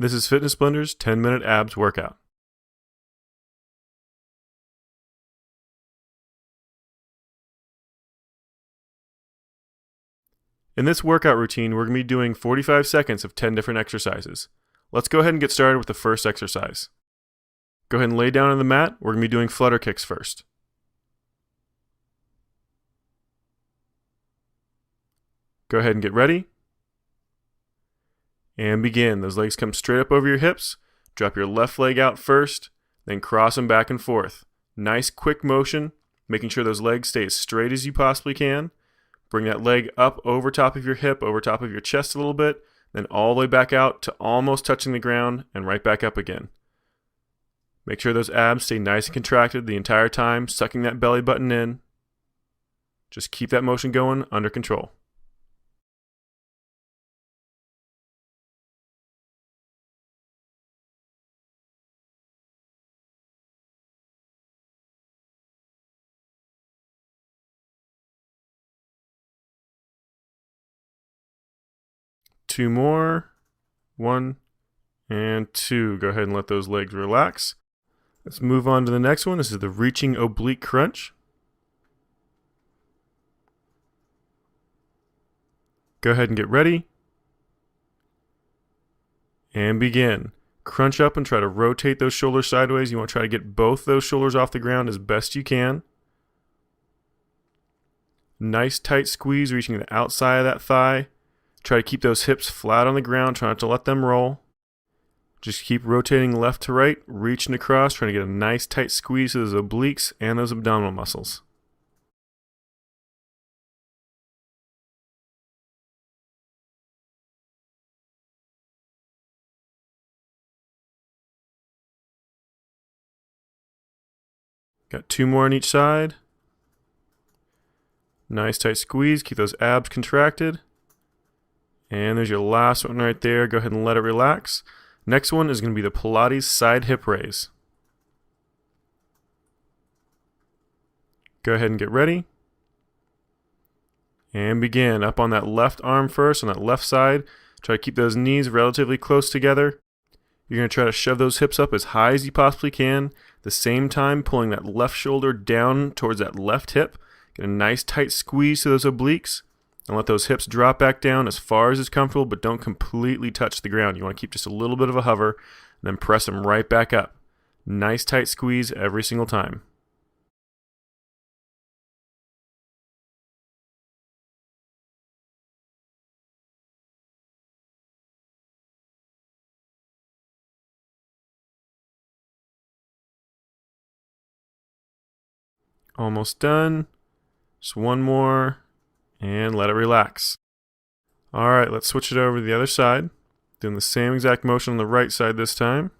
This is Fitness Blender's 10-minute abs workout. In this workout routine, we're going to be doing 45 seconds of 10 different exercises. Let's go ahead and get started with the first exercise. Go ahead and lay down on the mat. We're going to be doing flutter kicks first. Go ahead and get ready. And begin. Those legs come straight up over your hips. Drop your left leg out first, then cross them back and forth. Nice quick motion, making sure those legs stay as straight as you possibly can. Bring that leg up over top of your hip, over top of your chest a little bit, then all the way back out to almost touching the ground and right back up again. Make sure those abs stay nice and contracted the entire time, sucking that belly button in. Just keep that motion going under control. Two more. 1 and 2. Go ahead and let those legs relax. Let's move on to the next one. This is the reaching oblique crunch. Go ahead and get ready. And begin. Crunch up and try to rotate those shoulders sideways. You want to try to get both those shoulders off the ground as best you can. Nice tight squeeze reaching the outside of that thigh. Try to keep those hips flat on the ground, try not to let them roll. Just keep rotating left to right, reaching across, trying to get a nice tight squeeze of those obliques and those abdominal muscles. Got 2 more on each side. Nice tight squeeze, keep those abs contracted. And there's your last one right there. Go ahead and let it relax. Next one is going to be the Pilates side hip raise. Go ahead and get ready. And begin. Up on that left arm first, on that left side. Try to keep those knees relatively close together. You're going to try to shove those hips up as high as you possibly can. At the same time, pulling that left shoulder down towards that left hip. Get a nice tight squeeze to those obliques. And let those hips drop back down as far as is comfortable, but don't completely touch the ground. You want to keep just a little bit of a hover, and then press them right back up. Nice tight squeeze every single time. Almost done. Just one more, and let it relax. Alright, let's switch it over to the other side. Doing the same exact motion on the right side this time.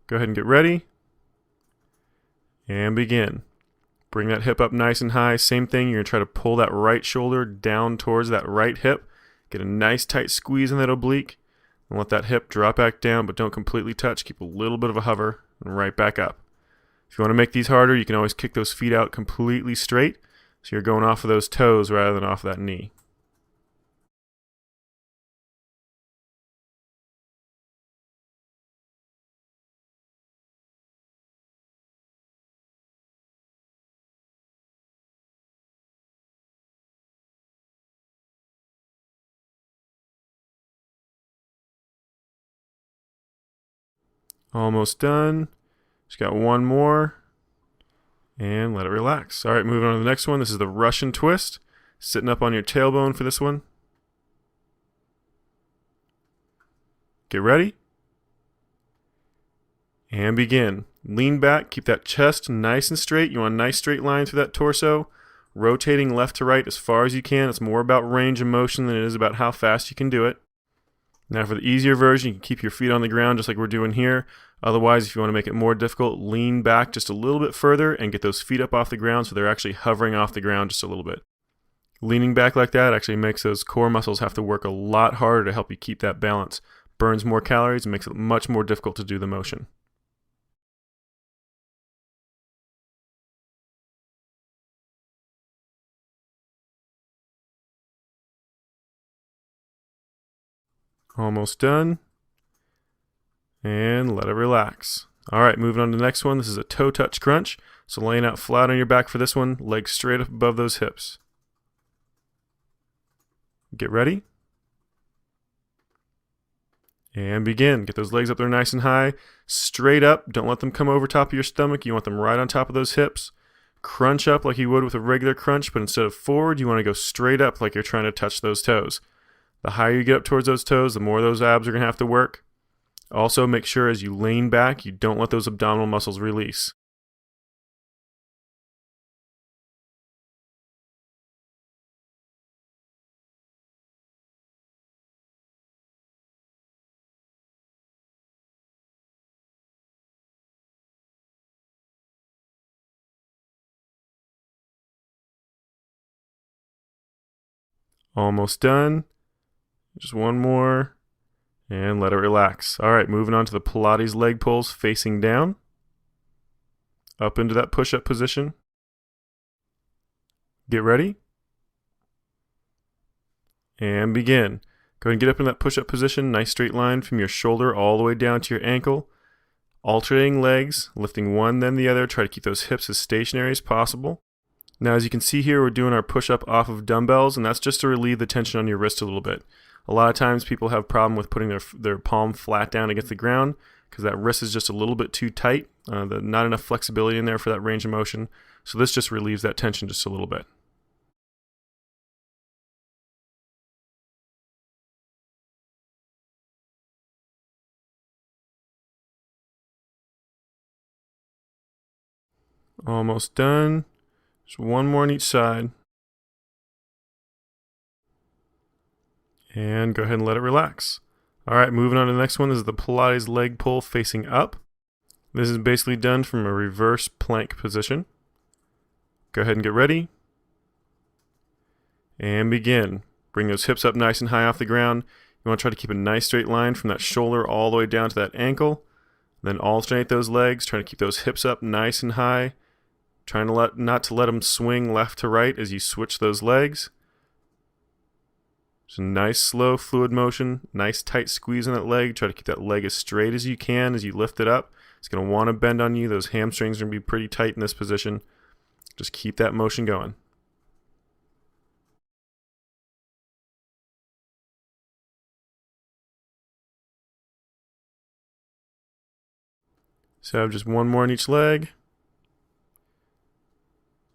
Go ahead and get ready. And begin. Bring that hip up nice and high. Same thing, you're going to try to pull that right shoulder down towards that right hip. Get a nice tight squeeze in that oblique. And let that hip drop back down, but don't completely touch. Keep a little bit of a hover and right back up. If you want to make these harder, you can always kick those feet out completely straight. So you're going off of those toes rather than off that knee. Almost done. Just got one more. And let it relax. Alright, moving on to the next one. This is the Russian twist. Sitting up on your tailbone for this one. Get ready. And begin. Lean back. Keep that chest nice and straight. You want a nice straight line through that torso. Rotating left to right as far as you can. It's more about range of motion than it is about how fast you can do it. Now for the easier version, you can keep your feet on the ground just like we're doing here. Otherwise, if you want to make it more difficult, lean back just a little bit further and get those feet up off the ground so they're actually hovering off the ground just a little bit. Leaning back like that actually makes those core muscles have to work a lot harder to help you keep that balance. Burns more calories and makes it much more difficult to do the motion. Almost done. And let it relax. All right, moving on to the next one. This is a toe touch crunch. So laying out flat on your back for this one, legs straight up above those hips. Get ready. And begin. Get those legs up there nice and high. Straight up. Don't let them come over top of your stomach. You want them right on top of those hips. Crunch up like you would with a regular crunch, but instead of forward, you want to go straight up like you're trying to touch those toes. The higher you get up towards those toes, the more those abs are going to have to work. Also, make sure as you lean back, you don't let those abdominal muscles release. Almost done. Just one more. And let it relax. All right, moving on to the Pilates leg pulls facing down. Up into that push-up position. Get ready. And begin. Go ahead and get up in that push-up position. Nice straight line from your shoulder all the way down to your ankle. Alternating legs, lifting one then the other. Try to keep those hips as stationary as possible. Now, as you can see here, we're doing our push-up off of dumbbells, and that's just to relieve the tension on your wrist a little bit. A lot of times people have a problem with putting their palm flat down against the ground because that wrist is just a little bit too tight. Not enough flexibility in there for that range of motion. So this just relieves that tension just a little bit. Almost done. Just one more on each side. And go ahead and let it relax. All right, moving on to the next one. This is the Pilates leg pull facing up. This is basically done from a reverse plank position. Go ahead and get ready. And begin. Bring those hips up nice and high off the ground. You want to try to keep a nice straight line from that shoulder all the way down to that ankle. Then alternate those legs, trying to keep those hips up nice and high. Trying to not to let them swing left to right as you switch those legs. Just a nice slow fluid motion, nice tight squeeze on that leg. Try to keep that leg as straight as you can as you lift it up. It's going to want to bend on you. Those hamstrings are going to be pretty tight in this position. Just keep that motion going. So I have just one more on each leg.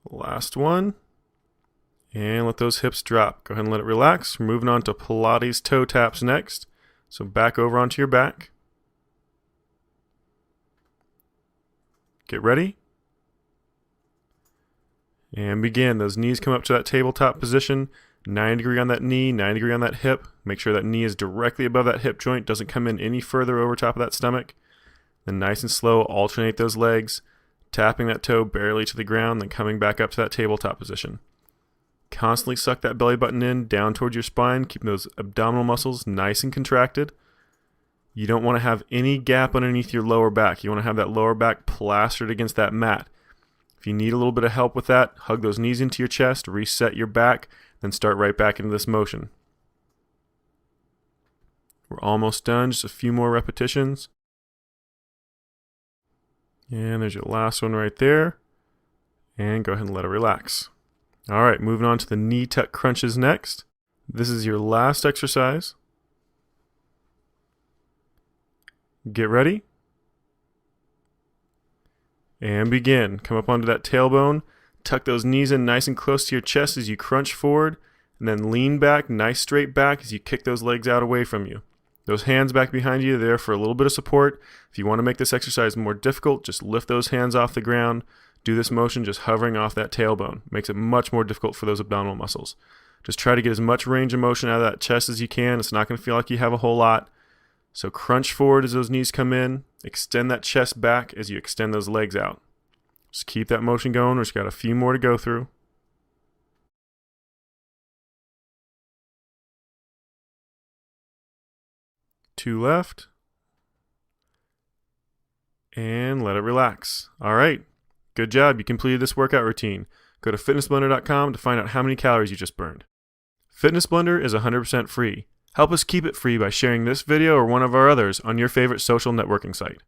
Last one. And let those hips drop. Go ahead and let it relax. We're moving on to Pilates toe taps next. So back over onto your back. Get ready. And begin. Those knees come up to that tabletop position. 90 degree on that knee, 90 degree on that hip. Make sure that knee is directly above that hip joint. Doesn't come in any further over top of that stomach. Then nice and slow, alternate those legs. Tapping that toe barely to the ground, then coming back up to that tabletop position. Constantly suck that belly button in, down towards your spine, keeping those abdominal muscles nice and contracted. You don't want to have any gap underneath your lower back. You want to have that lower back plastered against that mat. If you need a little bit of help with that, hug those knees into your chest, reset your back, then start right back into this motion. We're almost done, just a few more repetitions. And there's your last one right there. And go ahead and let it relax. All right, moving on to the knee tuck crunches next. This is your last exercise. Get ready. And begin. Come up onto that tailbone. Tuck those knees in nice and close to your chest as you crunch forward. And then lean back, nice straight back as you kick those legs out away from you. Those hands back behind you, they're there for a little bit of support. If you want to make this exercise more difficult, just lift those hands off the ground. Do this motion just hovering off that tailbone. Makes it much more difficult for those abdominal muscles. Just try to get as much range of motion out of that chest as you can. It's not going to feel like you have a whole lot. So crunch forward as those knees come in. Extend that chest back as you extend those legs out. Just keep that motion going. We've just got a few more to go through. Two left. And let it relax. All right. Good job. You completed this workout routine. Go to fitnessblender.com to find out how many calories you just burned. Fitness Blender is 100% free. Help us keep it free by sharing this video or one of our others on your favorite social networking site.